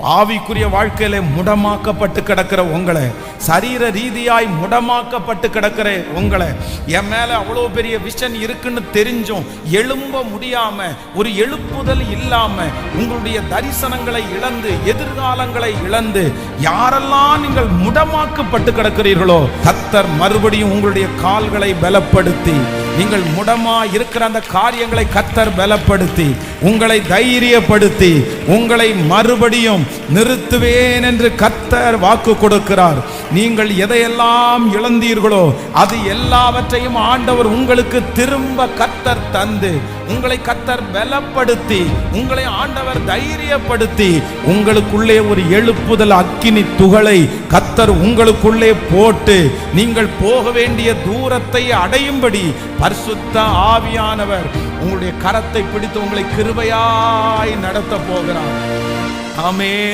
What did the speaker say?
ஆவிக்குரிய வாழ்க்கையில முடமாக்கப்பட்டு கிடக்கிற உங்களை, சரீர ரீதியாய் முடமாக்கப்பட்டு கிடக்கிற உங்களை, என் மேல அவ்வளோ பெரிய விஷன் இருக்குன்னு தெரிஞ்சும் எழும்ப முடியாம, ஒரு எழுப்புதல் இல்லாம, உங்களுடைய தரிசனங்களை இழந்து, எதிர்காலங்களை இழந்து யாரெல்லாம் நீங்கள் முடமாக்கப்பட்டு கிடக்கிறீர்களோ, கர்த்தர் மறுபடியும் உங்களுடைய கால்களை பலப்படுத்தி, நீங்கள் முடமா இருக்கிற அந்த காரியங்களை கர்த்தர் பலப்படுத்தி, உங்களை தைரியப்படுத்தி, உங்களை மறுபடியும் நிறுத்துவேன் என்று கர்த்தர் வாக்கு கொடுக்கிறார். நீங்கள் எதையெல்லாம் இழந்தீர்களோ அது எல்லாவற்றையும் ஆண்டவர் உங்களுக்கு திரும்ப கர்த்தர் தந்து, உங்களை கர்த்தர் பலப்படுத்தி, உங்களை ஆண்டவர் தைரியப்படுத்தி, உங்களுக்குள்ளே ஒரு எழுப்புதல் அக்கினி துகளை கர்த்தர் உங்களுக்குள்ளே போட்டு, நீங்கள் போக வேண்டிய தூரத்தை அடையும்படி பரிசுத்த ஆவியானவர் உங்களுடைய கரத்தை பிடித்து உங்களை கிருபையாய் நடத்த போகிறார். ஆமென்.